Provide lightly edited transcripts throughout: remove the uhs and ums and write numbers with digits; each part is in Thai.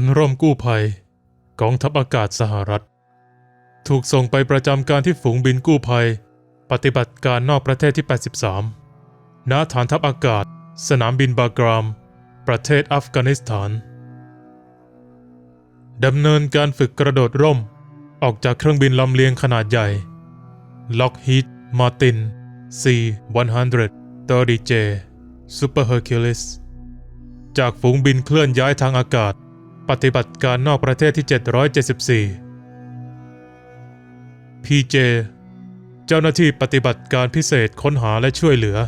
ลร่มกู้ภัยกองทัพอากาศสหรัฐถูกส่งไปประจำการที่ฝูงบินกู้ภัยปฏิบัติการนอกประเทศที่ 83 ณ ฐานทัพอากาศสนามบินบากรามประเทศอัฟกานิสถานดำเนินการฝึกกระโดดร่มออกจากเครื่องบินลำเลียงขนาดใหญ่ Lockheed Martin C-130J Super Hercules จากฝูงบินเคลื่อนย้ายทางอากาศปฏิบัติการนอกประเทศที่ 774 PJ เจ้าหน้าที่ปฏิบัติการพิเศษค้นหาและช่วยเหลือ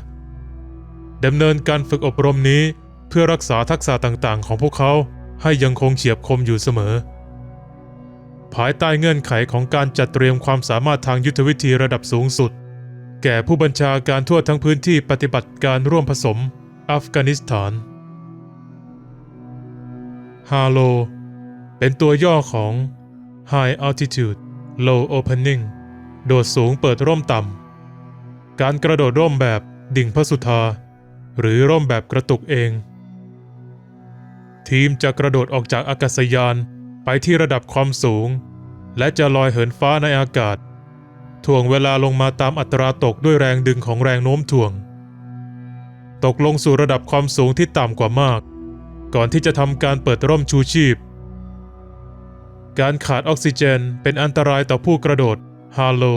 ดำเนินการฝึกอบรมนี้เพื่อรักษาทักษะต่างๆของพวกเขาให้ยังคงเฉียบคมอยู่เสมอภายใต้เงื่อนไขของการจัดเตรียมความสามารถทางยุทธวิธีระดับสูงสุดแก่ผู้บัญชาการทั่วทั้งพื้นที่ปฏิบัติการร่วมผสมอัฟกานิสถานHALO เป็นตัวย่อของ High Altitude Low Opening โดดสูงเปิดร่มต่ำการกระโดดร่มแบบดิ่งพระสุธาหรือร่มแบบกระตุกเองทีมจะกระโดดออกจากอากาศยานไปที่ระดับความสูงและจะลอยเหินฟ้าในอากาศถ่วงเวลาลงมาตามอัตราตกด้วยแรงดึงของแรงโน้มถ่วงตกลงสู่ระดับความสูงที่ต่ำกว่ามากก่อนที่จะทำการเปิดร่มชูชีพการขาดออกซิเจนเป็นอันตรายต่อผู้กระโดดHALO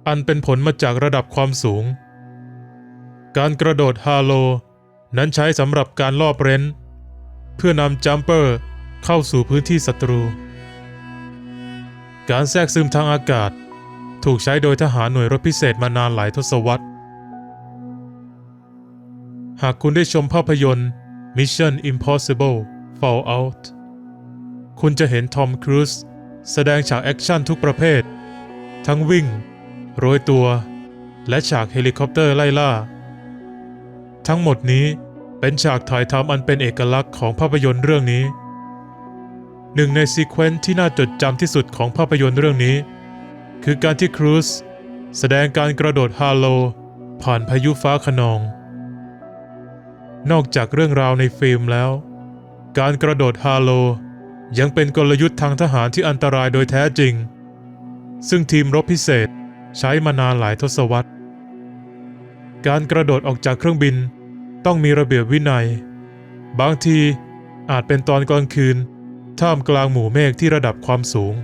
อันเป็นผลมาจากระดับความสูงการกระโดดHALOนั้นใช้สำหรับการลอบเร้นเพื่อนำจัมเปอร์เข้าสู่พื้นที่ศัตรูการแทรกซึมทางอากาศถูกใช้โดยทหารหน่วยรบพิเศษมานานหลายทศวรรษหากคุณได้ชมภาพยนตร์ Mission Impossible Fallout คุณจะเห็นทอมครูซแสดงฉากแอคชั่นทุกประเภททั้งวิ่งโรยตัวและฉากเฮลิคอปเตอร์ไล่ล่าทั้งหมดนี้เป็นฉากถ่ายทำอันเป็นเอกลักษณ์ของภาพยนตร์เรื่องนี้หนึ่งในซีเควนซ์ที่น่าจดจำที่สุดของภาพยนตร์เรื่องนี้คือการที่ครูซแสดงการกระโดดHALOผ่านพายุฟ้าคะนองนอกจากเรื่องราวในฟิล์มแล้วการกระโดดHALOยังเป็นกลยุทธ์ทางทหารที่อันตรายโดยแท้จริงซึ่งทีมรบพิเศษใช้มานานหลายทศวรรษการกระโดดออกจากเครื่องบินต้องมีระเบียบวินัยบางทีอาจเป็นตอนกลางคืนท่ามกลางหมู่เมฆที่ระดับความสูง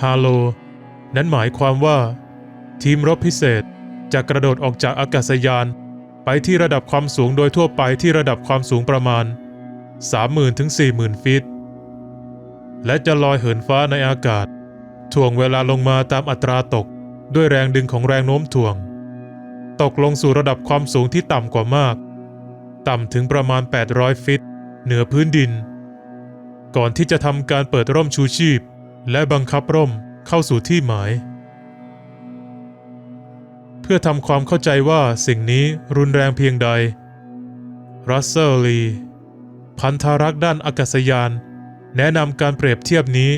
HALOนั้นหมายความว่าทีมรบพิเศษจะกระโดดออกจากอากาศยานไปที่ระดับความสูงโดยทั่วไปที่ระดับความสูงประมาณ 30,000 ถึง 40,000 ฟีตและจะลอยเหินฟ้าในอากาศถ่วงเวลาลงมาตามอัตราตกด้วยแรงดึงของแรงโน้มถ่วงตกลงสู่ระดับความสูงที่ต่ำกว่ามากต่ำถึงประมาณ 800 ฟีตเหนือพื้นดินก่อนที่จะทำการเปิดร่มชูชีพและบังคับร่มเข้าสู่ที่หมายเพื่อทำความเข้าใจว่าสิ่งนี้รุนแรงเพียงใดรัสเซลลีพันธารักษ์ด้านอากาศยานแนะนำการเปรียบเทียบนี้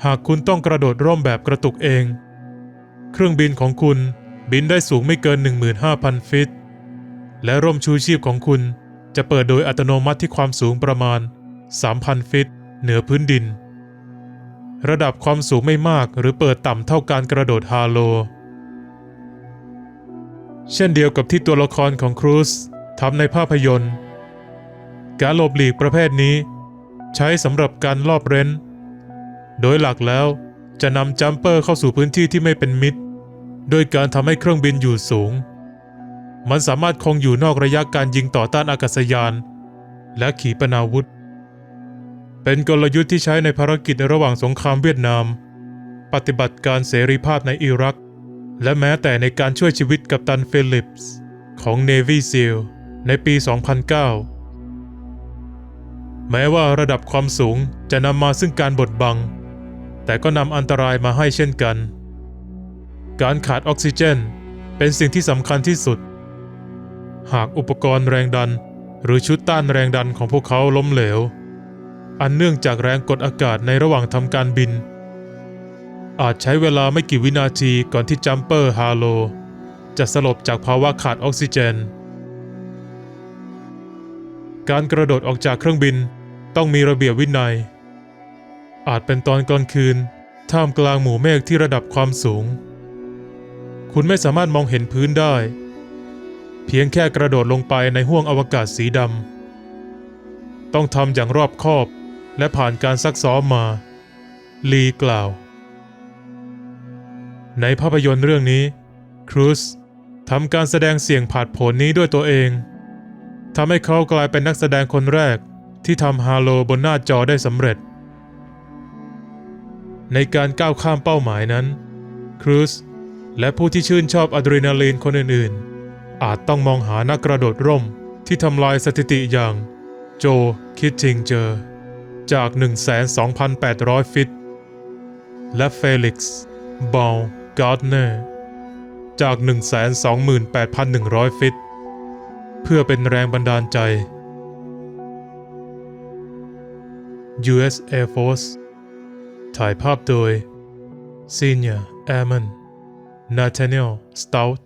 หากคุณต้องกระโดดร่มแบบกระตุกเองเครื่องบินของคุณบินได้สูงไม่เกิน 15,000 ฟีตและร่มชูชีพของคุณจะเปิดโดยอัตโนมัติที่ความสูงประมาณ 3,000 ฟีตเหนือพื้นดินระดับความสูงไม่มากหรือเปิดต่ำเท่าการกระโดดHALOเช่นเดียวกับที่ตัวละครของครูซทำในภาพยนตร์การหลบหลีกประเภทนี้ใช้สำหรับการลอบเร้นโดยหลักแล้วจะนำจัมเปอร์เข้าสู่พื้นที่ที่ไม่เป็นมิตรโดยการทำให้เครื่องบินอยู่สูงมันสามารถคงอยู่นอกระยะการยิงต่อต้านอากาศยานและขีปนาวุธเป็นกลยุทธ์ที่ใช้ในภารกิจระหว่างสงครามเวียดนามปฏิบัติการเสรีภาพในอิรักและแม้แต่ในการช่วยชีวิตกัปตันฟิลิปส์ของ Navy SEAL ในปี 2009 แม้ว่าระดับความสูงจะนำมาซึ่งการบดบังแต่ก็นำอันตรายมาให้เช่นกันการขาดออกซิเจนเป็นสิ่งที่สำคัญที่สุดหากอุปกรณ์แรงดันหรือชุดต้านแรงดันของพวกเขาล้มเหลวอันเนื่องจากแรงกดอากาศในระหว่างทำการบินอาจใช้เวลาไม่กี่วินาทีก่อนที่จัมเปอร์HALOจะสลบจากภาวะขาดออกซิเจน การกระโดดออกจากเครื่องบินต้องมีระเบียบวินัยอาจเป็นตอนกลางคืนท่ามกลางหมู่เมฆที่ระดับความสูงคุณไม่สามารถมองเห็นพื้นได้เพียงแค่กระโดดลงไปในห้วงอวกาศสีดำต้องทำอย่างรอบคอบและผ่านการซักซ้อมมาลีกล่าวในภาพยนตร์เรื่องนี้ครูซทำการแสดงเสี่ยงผาดโผนนี้ด้วยตัวเองทำให้เขากลายเป็นนักแสดงคนแรกที่ทำฮาโลบนหน้าจอได้สำเร็จในการก้าวข้ามเป้าหมายนั้นครูซและผู้ที่ชื่นชอบอะดรีนาลีนคนอื่นๆอาจต้องมองหานักกระโดดร่มที่ทำลายสถิติอย่างโจคิตติงเจอร์จาก 12,800 ฟิตและเฟลิกซ์บอลการ์ดเนอร์จาก 128,100 ฟิตเพื่อเป็นแรงบันดาลใจ U.S. Air Force ถ่ายภาพโดย Senior Airman Nathaniel Stout